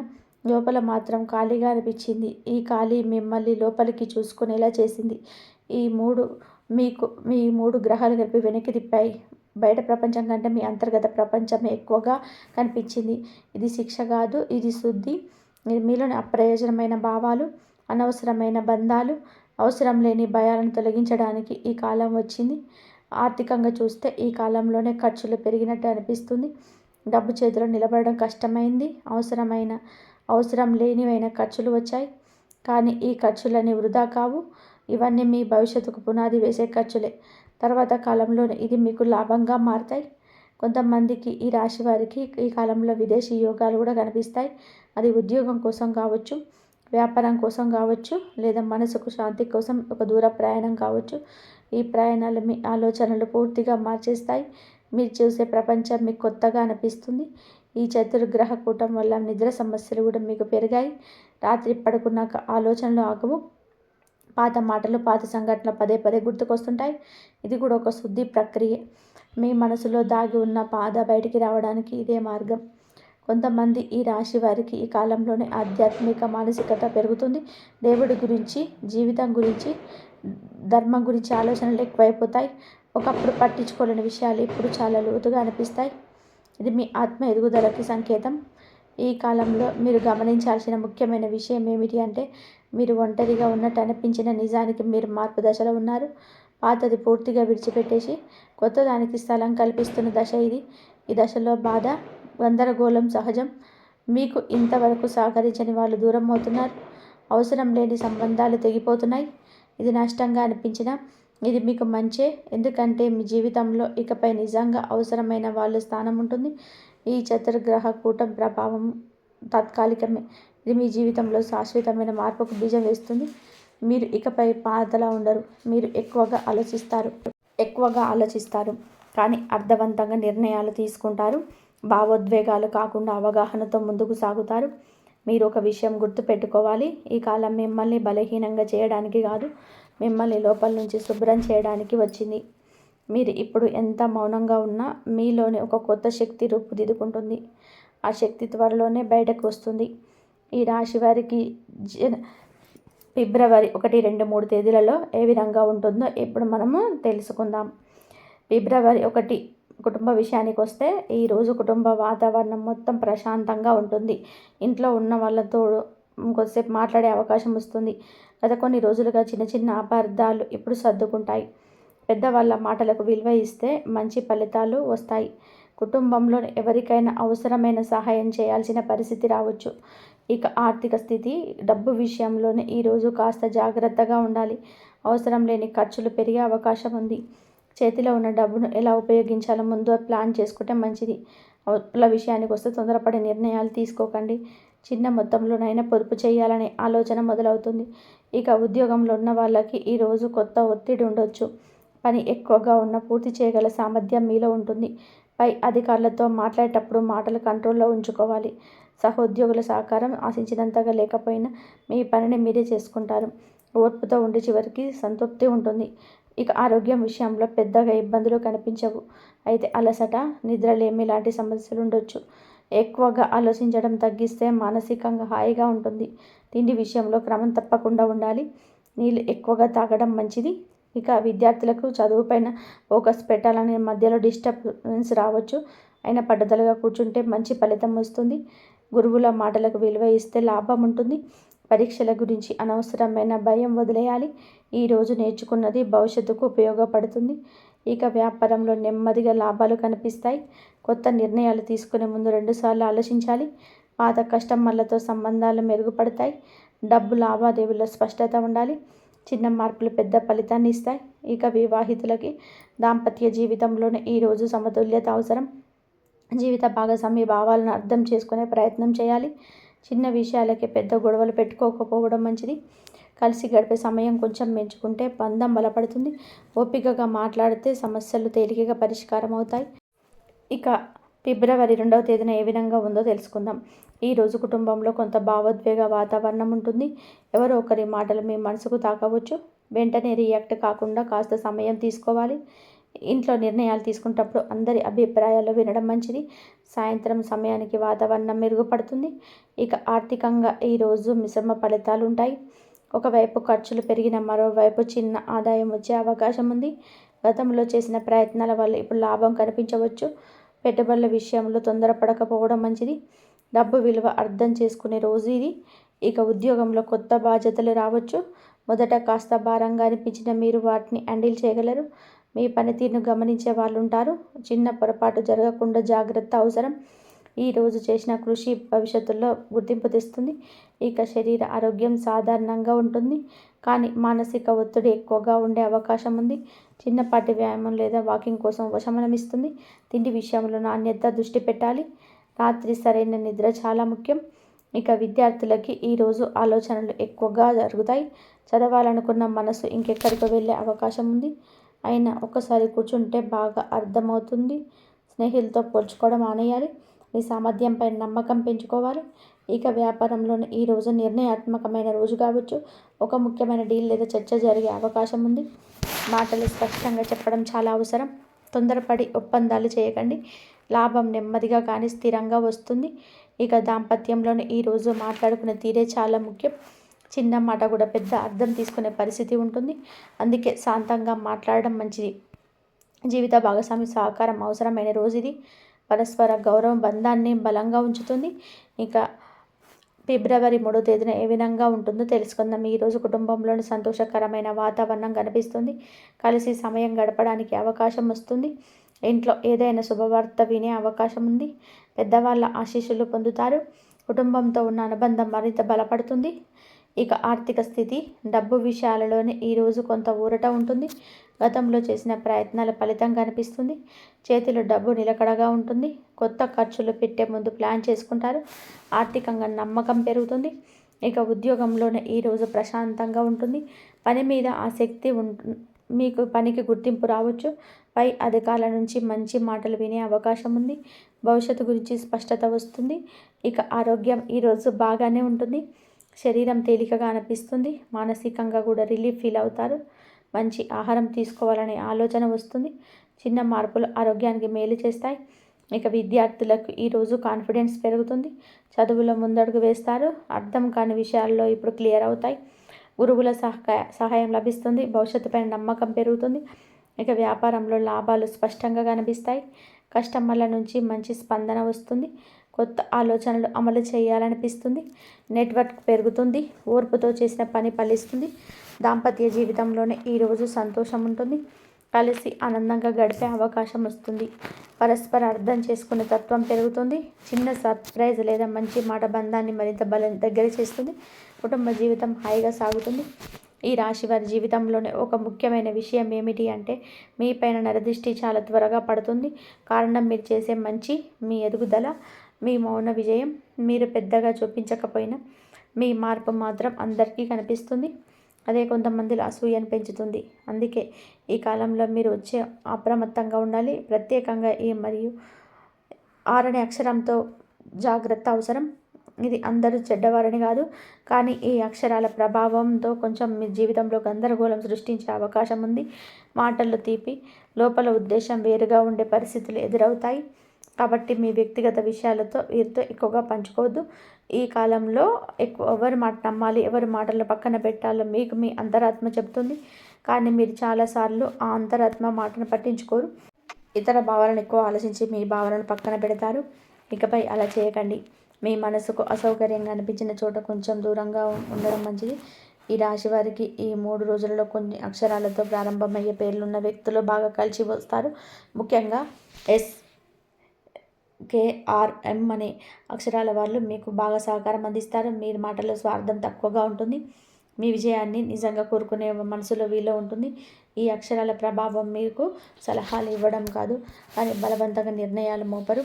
లోపల మాత్రం ఖాళీగా అనిపించింది. ఈ ఖాళీ మిమ్మల్ని లోపలికి చూసుకునేలా చేసింది. మీ మూడు గ్రహాలు కలిపి వెనక్కి తిప్పాయి. బయట ప్రపంచం కంటే మీ అంతర్గత ప్రపంచమే ఎక్కువగా కనిపించింది. ఇది శిక్ష కాదు, ఇది శుద్ధి. మీలోని అప్రయోజనమైన భావాలు, అనవసరమైన బంధాలు, అవసరం లేని భయాలను తొలగించడానికి ఈ కాలం వచ్చింది. ఆర్థికంగా చూస్తే ఈ కాలంలోనే ఖర్చులు పెరిగినట్టు అనిపిస్తుంది. డబ్బు చేతిలో నిలబడడం కష్టమైంది. అవసరం లేనివైన ఖర్చులు వచ్చాయి. కానీ ఈ ఖర్చులన్నీ వృధా కావు. ఇవన్నీ మీ భవిష్యత్తుకు పునాది వేసే ఖర్చులే. తర్వాత కాలంలో ఇది మీకు లాభంగా మారతాయి. కొంతమందికి ఈ రాశి వారికి ఈ కాలంలో విదేశీ యోగాలు కూడా కనిపిస్తాయి. అది ఉద్యోగం కోసం కావచ్చు, వ్యాపారం కోసం కావచ్చు, లేదా మనసుకు శాంతి కోసం ఒక దూర ప్రయాణం కావచ్చు. ఈ ప్రయాణాలు మీ ఆలోచనలు పూర్తిగా మార్చేస్తాయి. మీరు చూసే ప్రపంచం మీకు కొత్తగా అనిపిస్తుంది. ఈ చతుర్గ్రహ కూటం వల్ల నిద్ర సమస్యలు కూడా మీకు పెరిగాయి. రాత్రి పడుకున్నాక ఆలోచనలు ఆగవు. పాత మాటలు, పాత సంఘటనలు పదే పదే గుర్తుకొస్తుంటాయి. ఇది కూడా ఒక శుద్ధి ప్రక్రియ. మీ మనసులో దాగి ఉన్న బాధ బయటికి రావడానికి ఇదే మార్గం. కొంతమంది ఈ రాశి వారికి ఈ కాలంలోనే ఆధ్యాత్మిక మానసికత పెరుగుతుంది. దేవుడి గురించి, జీవితం గురించి, ధర్మం గురించి ఆలోచనలు ఎక్కువైపోతాయి. ఒకప్పుడు పట్టించుకోలేని విషయాలు ఇప్పుడు చాలా లోతుగా అనిపిస్తాయి. ఇది మీ ఆత్మ ఎదుగుదలకి సంకేతం. ఈ కాలంలో మీరు గమనించాల్సిన ముఖ్యమైన విషయం ఏమిటి అంటే, మీరు ఒంటరిగా ఉన్నట్టు అనిపించిన నిజానికి మీరు మార్పు దశలో ఉన్నారు. పాతది పూర్తిగా విడిచిపెట్టేసి కొత్త దానికి స్థలం కల్పిస్తున్న దశ ఇది. ఈ దశలో బాధ, గందరగోళం సహజం. మీకు ఇంతవరకు సహకరించని వాళ్ళు దూరం అవుతున్నారు. అవసరం లేని సంబంధాలు తెగిపోతున్నాయి. ఇది నష్టంగా అనిపించినా ఇది మీకు మంచే. ఎందుకంటే మీ జీవితంలో ఇకపై నిజంగా అవసరమైన వాళ్ళ స్థానం ఉంటుంది. ఈ చతుర్గ్రహ కూటం ప్రభావం తాత్కాలికమే. ఇది మీ జీవితంలో శాశ్వతమైన మార్పుకు బీజం వేస్తుంది. మీరు ఇకపై పాతలా ఉండరు. మీరు ఎక్కువగా ఆలోచిస్తారు కానీ అర్థవంతంగా నిర్ణయాలు తీసుకుంటారు. భావోద్వేగాలు కాకుండా అవగాహనతో ముందుకు సాగుతారు. మీరు ఒక విషయం గుర్తుపెట్టుకోవాలి. ఈ కాలం మిమ్మల్ని బలహీనంగా చేయడానికి కాదు, మిమ్మల్ని లోపల నుంచి శుభ్రం చేయడానికి వచ్చింది. మీరు ఇప్పుడు ఎంత మౌనంగా ఉన్నా మీలోని ఒక కొత్త శక్తి రూపుదిద్దుకుంటుంది. ఆ శక్తి త్వరలోనే బయటకు వస్తుంది. ఈ రాశి వారికి ఫిబ్రవరి 1, 2, 3 తేదీలలో ఏ విధంగా ఉంటుందో ఇప్పుడు మనము తెలుసుకుందాం. ఫిబ్రవరి 1 కుటుంబ విషయానికి వస్తే, ఈరోజు కుటుంబ వాతావరణం మొత్తం ప్రశాంతంగా ఉంటుంది. ఇంట్లో ఉన్న వాళ్ళతో కొద్దిసేపు మాట్లాడే అవకాశం వస్తుంది. గత కొన్ని రోజులుగా చిన్న చిన్న అపార్థాలు ఇప్పుడు సర్దుకుంటాయి. పెద్దవాళ్ళ మాటలకు విలువ ఇస్తే మంచి ఫలితాలు వస్తాయి. కుటుంబంలో ఎవరికైనా అవసరమైన సహాయం చేయాల్సిన పరిస్థితి రావచ్చు. ఇక ఆర్థిక స్థితి, డబ్బు విషయంలోనే ఈరోజు కాస్త జాగ్రత్తగా ఉండాలి. అవసరం లేని ఖర్చులు పెరిగే అవకాశం ఉంది. చేతిలో ఉన్న డబ్బును ఎలా ఉపయోగించాలో ముందు ప్లాన్ చేసుకుంటే మంచిది. అప్పుల విషయానికి వస్తే తొందరపడి నిర్ణయాలు తీసుకోకండి. చిన్న మొత్తంలోనైనా పొదుపు చేయాలనే ఆలోచన మొదలవుతుంది. ఇక ఉద్యోగంలో ఉన్న వాళ్ళకి ఈరోజు కొత్త ఒత్తిడి ఉండొచ్చు. పని ఎక్కువగా ఉన్న పూర్తి చేయగల సామర్థ్యం మీలో ఉంటుంది. పై అధికారులతో మాట్లాడేటప్పుడు మాటలు కంట్రోల్లో ఉంచుకోవాలి. సహోద్యోగుల సహకారం ఆశించినంతగా లేకపోయినా మీ పనిని మీరే చేసుకుంటారు. ఓర్పుతో ఉండి చివరికి సంతృప్తి ఉంటుంది. ఇక ఆరోగ్యం విషయంలో పెద్దగా ఇబ్బందులు కనిపించవు. అయితే అలసట, నిద్రలేమి లాంటి సమస్యలు ఉండొచ్చు. ఎక్కువగా ఆలోచించడం తగ్గిస్తే మానసికంగా హాయిగా ఉంటుంది. తిండి విషయంలో క్రమం తప్పకుండా ఉండాలి. నీళ్ళు ఎక్కువగా తాగడం మంచిది. ఇక విద్యార్థులకు చదువుపైన ఫోకస్ పెట్టాలని మధ్యలో డిస్టర్బెన్స్ రావచ్చు. అయినా పట్టుదలగా కూర్చుంటే మంచి ఫలితం వస్తుంది. గురువుల మాటలకు విలువ ఇస్తే లాభం ఉంటుంది. పరీక్షల గురించి అనవసరమైన భయం వదిలేయాలి. ఈరోజు నేర్చుకున్నది భవిష్యత్తుకు ఉపయోగపడుతుంది. ఇక వ్యాపారంలో నెమ్మదిగా లాభాలు కనిపిస్తాయి. కొత్త నిర్ణయాలు తీసుకునే ముందు 2 సార్లు ఆలోచించాలి. పాత కస్టమర్లతో సంబంధాలు మెరుగుపడతాయి. డబ్బు లావాదేవీల్లో స్పష్టత ఉండాలి. చిన్న మార్పులు పెద్ద ఫలితాన్ని ఇస్తాయి. ఇక వివాహితులకి దాంపత్య జీవితంలోనే ఈరోజు సమతుల్యత అవసరం. జీవిత భాగస్వామి భావాలను అర్థం చేసుకునే ప్రయత్నం చేయాలి. చిన్న విషయాలకి పెద్ద గొడవలు పెట్టుకోకపోవడం మంచిది. కలిసి గడిపే సమయం కొంచెం పెంచుకుంటే బంధం బలపడుతుంది. ఓపికగా మాట్లాడితే సమస్యలు తేలికగా పరిష్కారం అవుతాయి. ఇక ఫిబ్రవరి 2వ తేదీన ఏ విధంగా ఉందో తెలుసుకుందాం. ఈరోజు కుటుంబంలో కొంత భావోద్వేగ వాతావరణం ఉంటుంది. ఎవరో ఒకరి మాటలు మీ మనసుకు తాకవచ్చు. వెంటనే రియాక్ట్ కాకుండా కాస్త సమయం తీసుకోవాలి. ఇంట్లో నిర్ణయాలు తీసుకునేటప్పుడు అందరి అభిప్రాయాలు వినడం మంచిది. సాయంత్రం సమయానికి వాతావరణం మెరుగుపడుతుంది. ఇక ఆర్థికంగా ఈరోజు మిశ్రమ ఫలితాలు ఉంటాయి. ఒకవైపు ఖర్చులు పెరిగిన మరోవైపు చిన్న ఆదాయం వచ్చే అవకాశం ఉంది. గతంలో చేసిన ప్రయత్నాల వల్ల ఇప్పుడు లాభం కనిపించవచ్చు. పెట్టుబడుల విషయంలో తొందరపడకపోవడం మంచిది. డబ్బు విలువ అర్థం చేసుకునే రోజు ఇది. ఇక ఉద్యోగంలో కొత్త బాధ్యతలు రావచ్చు. మొదట కాస్త భారంగా అనిపించిన మీరు వాటిని హ్యాండిల్ చేయగలరు. మీ పనితీరును గమనించే వాళ్ళు ఉంటారు. చిన్న పొరపాటు జరగకుండా జాగ్రత్త అవసరం. ఈరోజు చేసిన కృషి భవిష్యత్తులో గుర్తింపు తెస్తుంది. ఇక శరీర ఆరోగ్యం సాధారణంగా ఉంటుంది. కానీ మానసిక ఒత్తిడి ఎక్కువగా ఉండే అవకాశం ఉంది. చిన్నపాటి వ్యాయామం లేదా వాకింగ్ కోసం ఉపశమనం ఇస్తుంది. తిండి విషయంలో నాణ్యత దృష్టి పెట్టాలి. రాత్రి సరైన నిద్ర చాలా ముఖ్యం. ఇక విద్యార్థులకి ఈరోజు ఆలోచనలు ఎక్కువగా జరుగుతాయి. చదవాలనుకున్న మనసు ఇంకెక్కడికి వెళ్ళే అవకాశం ఉంది. అయినా ఒక్కసారి కూర్చుంటే బాగా అర్థమవుతుంది. స్నేహితులతో పోల్చుకోవడం మానేయాలి. మీ సామర్థ్యంపై నమ్మకం పెంచుకోవాలి. ఇక వ్యాపారంలోని ఈరోజు నిర్ణయాత్మకమైన రోజు కావచ్చు. ఒక ముఖ్యమైన డీల్ లేదా చర్చ జరిగే అవకాశం ఉంది. మాటలు స్పష్టంగా చెప్పడం చాలా అవసరం. తొందరపడి ఒప్పందాలు చేయకండి. లాభం నెమ్మదిగా కానీ స్థిరంగా వస్తుంది. ఇక దాంపత్యంలోని ఈరోజు మాట్లాడుకునే తీరే చాలా ముఖ్యం. చిన్న మాట కూడా పెద్ద అర్థం తీసుకునే పరిస్థితి ఉంటుంది. అందుకే శాంతంగా మాట్లాడడం మంచిది. జీవిత భాగస్వామి సహకారం అవసరమైన రోజు ఇది. పరస్పర గౌరవం బంధాన్ని బలంగా ఉంచుతుంది. ఇక ఫిబ్రవరి 3వ తేదీన ఏ విధంగా ఉంటుందో తెలుసుకుందాం. ఈరోజు కుటుంబంలోని సంతోషకరమైన వాతావరణం కనిపిస్తుంది. కలిసి సమయం గడపడానికి అవకాశం వస్తుంది. ఇంట్లో ఏదైనా శుభవార్త వినే అవకాశం ఉంది. పెద్దవాళ్ళ ఆశీస్సులు పొందుతారు. కుటుంబంతో ఉన్న అనుబంధం మరింత బలపడుతుంది. ఇక ఆర్థిక స్థితి, డబ్బు విషయాలలోనే ఈరోజు కొంత ఊరట ఉంటుంది. గతంలో చేసిన ప్రయత్నాల ఫలితం కనిపిస్తుంది. చేతిలో డబ్బు నిలకడగా ఉంటుంది. కొత్త ఖర్చులు పెట్టే ముందు ప్లాన్ చేసుకుంటారు. ఆర్థికంగా నమ్మకం పెరుగుతుంది. ఇక ఉద్యోగంలోనే ఈరోజు ప్రశాంతంగా ఉంటుంది. పని మీద ఆసక్తి మీకు పనికి గుర్తింపు రావచ్చు. పై అధికారుల నుంచి మంచి మాటలు వినే అవకాశం ఉంది. భవిష్యత్తు గురించి స్పష్టత వస్తుంది. ఇక ఆరోగ్యం ఈరోజు బాగానే ఉంటుంది. శరీరం తేలికగా అనిపిస్తుంది. మానసికంగా కూడా రిలీఫ్ ఫీల్ అవుతారు. మంచి ఆహారం తీసుకోవాలనే ఆలోచన వస్తుంది. చిన్న మార్పులు ఆరోగ్యానికి మేలు చేస్తాయి. ఇక విద్యార్థులకు ఈరోజు కాన్ఫిడెన్స్ పెరుగుతుంది. చదువులో ముందడుగు వేస్తారు. అర్థం కాని విషయాల్లో ఇప్పుడు క్లియర్ అవుతాయి. గురువుల సహాయం లభిస్తుంది. భవిష్యత్తుపై నమ్మకం పెరుగుతుంది. ఇక వ్యాపారంలో లాభాలు స్పష్టంగా కనిపిస్తాయి. కస్టమర్ల నుంచి మంచి స్పందన వస్తుంది. కొత్త ఆలోచనలు అమలు చేయాలనిపిస్తుంది. నెట్వర్క్ పెరుగుతుంది. ఓర్పుతో చేసిన పని ఫలిస్తుంది. దాంపత్య జీవితంలోనే ఈరోజు సంతోషం ఉంటుంది. కలిసి ఆనందంగా గడిపే అవకాశం వస్తుంది. పరస్పర అర్థం చేసుకునే తత్వం పెరుగుతుంది. చిన్న సర్ప్రైజ్ లేదా మంచి మాట బంధాన్ని మరింత దగ్గర చేస్తుంది. కుటుంబ జీవితం హాయిగా సాగుతుంది. ఈ రాశి వారి జీవితంలోనే ఒక ముఖ్యమైన విషయం ఏమిటి అంటే మీ పైన నరదృష్టి చాలా త్వరగా పడుతుంది. కారణం మీరు చేసే మంచి, మీ ఎదుగుదల, మీ మౌన విజయం. మీరు పెద్దగా చూపించకపోయినా మీ మార్పు మాత్రం అందరికీ కనిపిస్తుంది. అదే కొంతమందిలో అసూయను పెంచుతుంది. అందుకే ఈ కాలంలో మీరు అప్రమత్తంగా ఉండాలి. ప్రత్యేకంగా ఈ మరియు 6 అక్షరంతో జాగ్రత్త అవసరం. ఇది అందరూ చెడ్డవారని కాదు, కానీ ఈ అక్షరాల ప్రభావంతో కొంచెం మీ జీవితంలో గందరగోళం సృష్టించే అవకాశం ఉంది. మాటల్లో తీపి, లోపల ఉద్దేశం వేరుగా ఉండే పరిస్థితులు ఎదురవుతాయి. కాబట్టి మీ వ్యక్తిగత విషయాలతో వీరితో ఎక్కువగా పంచుకోవద్దు. ఈ కాలంలో ఎవరి మాట నమ్మాలి, ఎవరి మాటలను పక్కన పెట్టాలో మీకు మీ అంతరాత్మ చెబుతుంది. కానీ మీరు చాలాసార్లు ఆ అంతరాత్మ మాటను పట్టించుకోరు. ఇతర భావాలను ఎక్కువ ఆలోచించి మీ భావనను పక్కన పెడతారు. ఇకపై అలా చేయకండి. మీ మనసుకు అసౌకర్యంగా అనిపించిన చోట కొంచెం దూరంగా ఉండడం మంచిది. ఈ రాశి వారికి ఈ 3 రోజులలో కొన్ని అక్షరాలతో ప్రారంభమయ్యే పేర్లున్న వ్యక్తులు బాగా కలిసి వస్తారు. ముఖ్యంగా SKRM అనే అక్షరాల వాళ్ళు మీకు బాగా సహకారం అందిస్తారు. మీ మాటల్లో స్వార్థం తక్కువగా ఉంటుంది. మీ విజయాన్ని నిజంగా కోరుకునే మనసులో వీలో ఉంటుంది. ఈ అక్షరాల ప్రభావం మీకు సలహాలు ఇవ్వడం కాదు, కానీ బలవంతంగా నిర్ణయాలు మోపరు.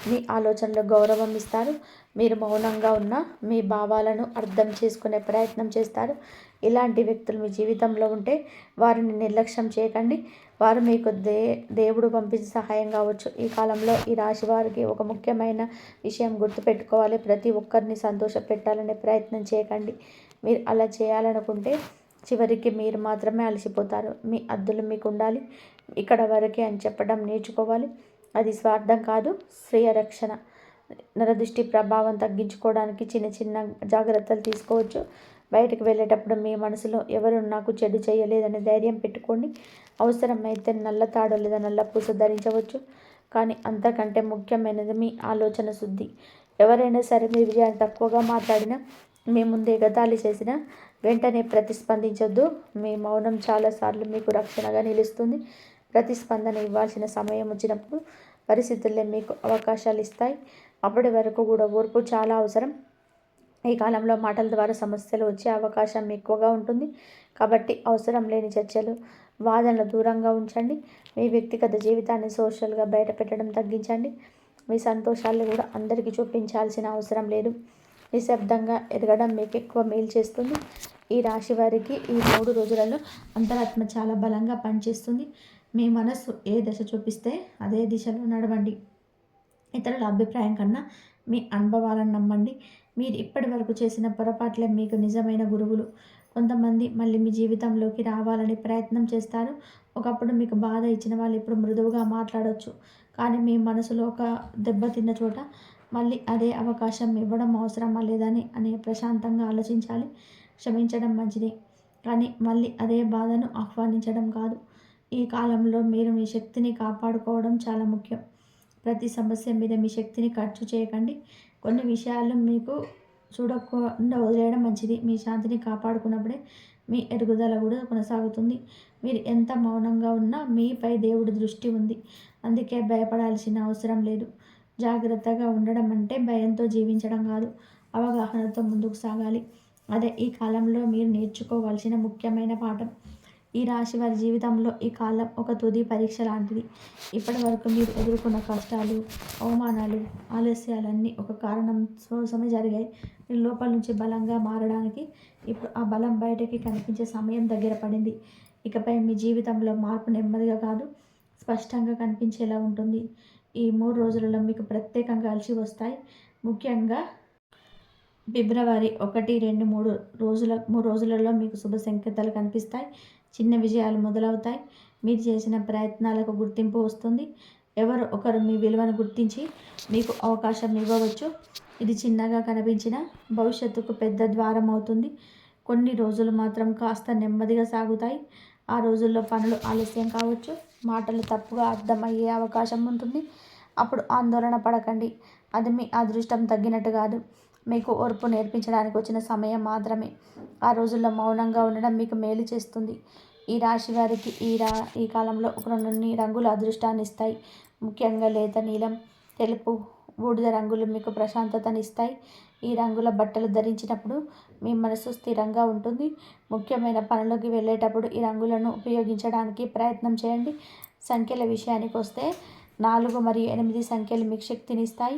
మీ ఆలోచనలు గౌరవం ఇస్తారు. మీరు మౌనంగా ఉన్న మీ భావాలను అర్థం చేసుకునే ప్రయత్నం చేస్తారు. ఇలాంటి వ్యక్తులు మీ జీవితంలో ఉంటే వారిని నిర్లక్ష్యం చేయకండి. వారు మీకు దేవుడు పంపించిన సహాయం కావచ్చు. ఈ కాలంలో ఈ రాశి వారికి ఒక ముఖ్యమైన విషయం గుర్తుపెట్టుకోవాలి. ప్రతి ఒక్కరిని సంతోష పెట్టాలనే ప్రయత్నం చేయకండి. మీరు అలా చేయాలనుకుంటే చివరికి మీరు మాత్రమే అలసిపోతారు. మీ హద్దులు మీకు ఉండాలి. ఇక్కడ వరకే అని చెప్పడం నేర్చుకోవాలి. అది స్వార్థం కాదు, స్వీయ రక్షణ. నరదృష్టి ప్రభావం తగ్గించుకోవడానికి చిన్న చిన్న జాగ్రత్తలు తీసుకోవచ్చు. బయటకు వెళ్ళేటప్పుడు మీ మనసులో ఎవరు నాకు చెడు చేయలేదని ధైర్యం పెట్టుకోండి. అవసరమైతే నల్ల తాడు లేదా నల్ల పూస ధరించవచ్చు. కానీ అంతకంటే ముఖ్యమైనది మీ ఆలోచన శుద్ధి. ఎవరైనా సరే మీ విజయాన్ని తక్కువగా మాట్లాడినా, మీ ముందే ఎగతాళి చేసినా వెంటనే ప్రతిస్పందించొద్దు. మీ మౌనం చాలాసార్లు మీకు రక్షణగా నిలుస్తుంది. ప్రతిస్పందన ఇవ్వాల్సిన సమయం వచ్చినప్పుడు పరిస్థితులే మీకు అవకాశాలు ఇస్తాయి. అప్పటి వరకు కూడా ఓర్పు చాలా అవసరం. ఈ కాలంలో మాటల ద్వారా సమస్యలు వచ్చే అవకాశం ఎక్కువగా ఉంటుంది. కాబట్టి అవసరం లేని చర్చలు, వాదనలు దూరంగా ఉంచండి. మీ వ్యక్తిగత జీవితాన్ని సోషల్గా బయట పెట్టడం తగ్గించండి. మీ సంతోషాలు కూడా అందరికీ చూపించాల్సిన అవసరం లేదు. నిశ్శబ్దంగా ఎదగడం మీకు ఎక్కువ మేలు చేస్తుంది. ఈ రాశి వారికి ఈ 3 రోజులలో అంతరాత్మ చాలా బలంగా పనిచేస్తుంది. మీ మనస్సు ఏ దశ చూపిస్తే అదే దిశలో నడవండి. ఇతరుల అభిప్రాయం కన్నా మీ అనుభవాలను నమ్మండి. మీరు ఇప్పటి వరకు చేసిన పొరపాట్లే మీకు నిజమైన గురువులు. కొంతమంది మళ్ళీ మీ జీవితంలోకి రావాలని ప్రయత్నం చేస్తారు. ఒకప్పుడు మీకు బాధ ఇచ్చిన వాళ్ళు ఇప్పుడు మృదువుగా మాట్లాడవచ్చు. కానీ మీ మనసులో ఒక దెబ్బతిన్న చోట మళ్ళీ అదే అవకాశం ఇవ్వడం అవసరమా లేదని ప్రశాంతంగా ఆలోచించాలి. క్షమించడం మంచిదే, కానీ మళ్ళీ అదే బాధను ఆహ్వానించడం కాదు. ఈ కాలంలో మీరు మీ శక్తిని కాపాడుకోవడం చాలా ముఖ్యం. ప్రతి సమస్య మీద మీ శక్తిని ఖర్చు చేయకండి. కొన్ని విషయాలు మీకు చూడకుండా వదిలేయడం మంచిది. మీ శాంతిని కాపాడుకున్నప్పుడే మీ ఎదుగుదల కూడా కొనసాగుతుంది. మీరు ఎంత మౌనంగా ఉన్నా మీపై దేవుడి దృష్టి ఉంది. అందుకే భయపడాల్సిన అవసరం లేదు. జాగ్రత్తగా ఉండడం అంటే భయంతో జీవించడం కాదు, అవగాహనతో ముందుకు సాగాలి. అదే ఈ కాలంలో మీరు నేర్చుకోవాల్సిన ముఖ్యమైన పాఠం. ఈ రాశి వారి జీవితంలో ఈ కాలం ఒక తుది పరీక్ష లాంటిది. ఇప్పటి వరకు మీరు ఎదుర్కొన్న కష్టాలు, అవమానాలు, ఆలస్యాలన్నీ ఒక కారణం కోసమే జరిగాయి. మీరు లోపల నుంచి బలంగా మారడానికి ఇప్పుడు ఆ బలం బయటకి కనిపించే సమయం దగ్గర పడింది. ఇకపై మీ జీవితంలో మార్పు నెమ్మదిగా కాదు, స్పష్టంగా కనిపించేలా ఉంటుంది. ఈ 3 రోజులలో మీకు ప్రత్యేకంగా కలిసి వస్తాయి. ముఖ్యంగా ఫిబ్రవరి 1, 2, 3 రోజులలో మీకు శుభ సంకేతాలు కనిపిస్తాయి. చిన్న విజయాలు మొదలవుతాయి. మీరు చేసిన ప్రయత్నాలకు గుర్తింపు వస్తుంది. ఎవరు ఒకరు మీ విలువను గుర్తించి మీకు అవకాశం ఇవ్వవచ్చు. ఇది చిన్నగా కనిపించిన భవిష్యత్తుకు పెద్ద ద్వారం అవుతుంది. కొన్ని రోజులు మాత్రం కాస్త నెమ్మదిగా సాగుతాయి. ఆ రోజుల్లో పనులు ఆలస్యం కావచ్చు, మాటలు తప్పుగా అర్థమయ్యే అవకాశం ఉంటుంది. అప్పుడు ఆందోళన పడకండి. అది మీ అదృష్టం తగ్గినట్టు కాదు, మీకు ఓర్పు నేర్పించడానికి వచ్చిన సమయం మాత్రమే. ఆ రోజుల్లో మౌనంగా ఉండడం మీకు మేలు చేస్తుంది. ఈ రాశి వారికి ఈ కాలంలో కొన్ని రంగులు అదృష్టాన్ని ఇస్తాయి. ముఖ్యంగా లేత నీలం, తెలుపు, బూడిద రంగులు మీకు ప్రశాంతతనిస్తాయి. ఈ రంగుల బట్టలు ధరించినప్పుడు మీ మనసు స్థిరంగా ఉంటుంది. ముఖ్యమైన పనులకు వెళ్ళేటప్పుడు ఈ రంగులను ఉపయోగించడానికి ప్రయత్నం చేయండి. సంఖ్యల విషయానికి వస్తే 4 మరియు 8 సంఖ్యలు మీకు శక్తినిస్తాయి.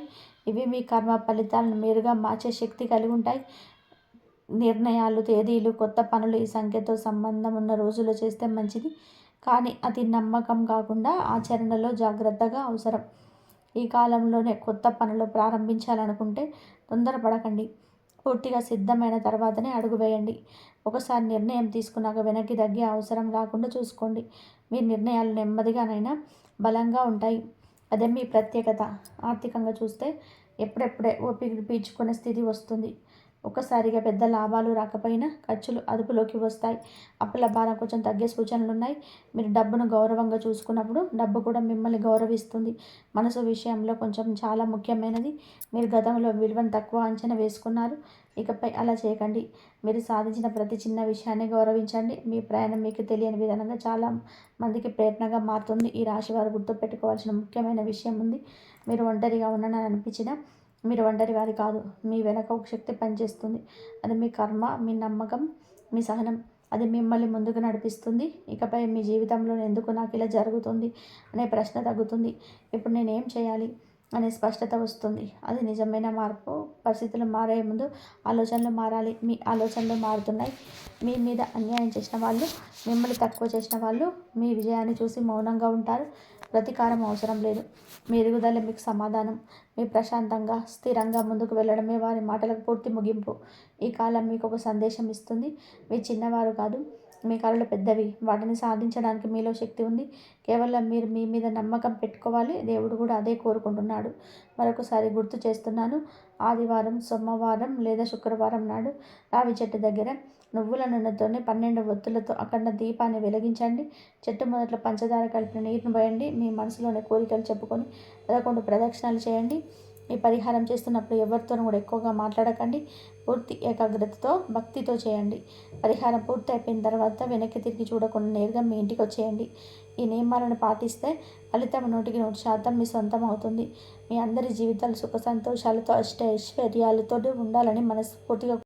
ఇవి మీ కర్మ ఫలితాలను మేలుగా మార్చే శక్తి కలిగి ఉంటాయి. నిర్ణయాలు, తేదీలు, కొత్త పనులు ఈ సంఖ్యతో సంబంధం ఉన్న రోజుల్లో చేస్తే మంచిది. కానీ అతి నమ్మకం కాకుండా ఆచరణలో జాగ్రత్తగా అవసరం. ఈ కాలంలోనే కొత్త పనులు ప్రారంభించాలనుకుంటే తొందరపడకండి. పూర్తిగా సిద్ధమైన తర్వాతనే అడుగు వేయండి. ఒకసారి నిర్ణయం తీసుకున్నాక వెనక్కి తగ్గే అవసరం రాకుండా చూసుకోండి. మీ నిర్ణయాలు నెమ్మదిగానైనా బలంగా ఉంటాయి. అదే మీ ప్రత్యేకత. ఆర్థికంగా చూస్తే ఎప్పుడెప్పుడే ఓపిక పీల్చుకునే స్థితి వస్తుంది. ఒక్కసారిగా పెద్ద లాభాలు రాకపోయినా ఖర్చులు అదుపులోకి వస్తాయి. అప్పుల భారం కొంచెం తగ్గే సూచనలున్నాయి. మీరు డబ్బును గౌరవంగా చూసుకున్నప్పుడు డబ్బు కూడా మిమ్మల్ని గౌరవిస్తుంది. మనసు విషయంలో కొంచెం చాలా ముఖ్యమైనది. మీరు గతంలో విలువను తక్కువ అంచనా వేసుకున్నారు. ఇకపై అలా చేయకండి. మీరు సాధించిన ప్రతి చిన్న విషయాన్ని గౌరవించండి. మీ ప్రయాణం మీకు తెలియని విధానంగా చాలా మందికి ప్రేరణగా మారుతుంది. ఈ రాశి వారు గుర్తుపెట్టుకోవాల్సిన ముఖ్యమైన విషయం ఉంది. మీరు ఒంటరిగా ఉన్నానని అనిపించినా మీరు ఒంటరి వారి కాదు. మీ వెనక ఒక శక్తి పనిచేస్తుంది. అది మీ కర్మ, మీ నమ్మకం, మీ సహనం. అది మిమ్మల్ని ముందుకు నడిపిస్తుంది. ఇకపై మీ జీవితంలో ఎందుకు నాకు ఇలా జరుగుతుంది అనే ప్రశ్న తగ్గుతుంది. ఇప్పుడు నేనేం చేయాలి అనే స్పష్టత వస్తుంది. అది నిజమైన మార్పు. పరిస్థితులు మారే ముందు ఆలోచనలు మారాలి. మీ ఆలోచనలు మారుతున్నాయి. మీ మీద అన్యాయం చేసిన వాళ్ళు, మిమ్మల్ని తక్కువ చేసిన వాళ్ళు మీ విజయాన్ని చూసి మౌనంగా ఉంటారు. ప్రతీకారం అవసరం లేదు. మీ ఎదుగుదల మీకు సమాధానం. మీ ప్రశాంతంగా, స్థిరంగా ముందుకు వెళ్ళడమే వారి మాటలకు పూర్తి ముగింపు. ఈ కాలం మీకు ఒక సందేశం ఇస్తుంది. మీ చిన్నవారు కాదు, మీ కలలు పెద్దవి. వాటిని సాధించడానికి మీలో శక్తి ఉంది. కేవలం మీరు మీ మీద నమ్మకం పెట్టుకోవాలి. దేవుడు కూడా అదే కోరుకుంటున్నాడు. మరొకసారి గుర్తు చేస్తున్నాను. ఆదివారం, సోమవారం లేదా శుక్రవారం నాడు రావి చెట్టు దగ్గర నువ్వుల నూనెతోనే 12 ఒత్తులతో అఖండ దీపాన్ని వెలిగించండి. చెట్టు మొదట్లో పంచదార కలిపిన నీరును పోయండి. మీ మనసులోని కోరికలు చెప్పుకొని 11 ప్రదక్షిణాలు చేయండి. ఈ పరిహారం చేస్తున్నప్పుడు ఎవరితోనూ కూడా ఎక్కువగా మాట్లాడకండి. పూర్తి ఏకాగ్రతతో, భక్తితో చేయండి. పరిహారం పూర్తి అయిపోయిన తర్వాత వెనక్కి తిరిగి చూడకుండా నేరుగా మీ ఇంటికి వచ్చేయండి. ఈ నియమాలను పాటిస్తే ఫలితం 100% మీ సొంతం అవుతుంది. మీ అందరి జీవితాలు సుఖ సంతోషాలతో, ఐశ్వర్యాలతో ఉండాలని మనస్ఫూర్తిగా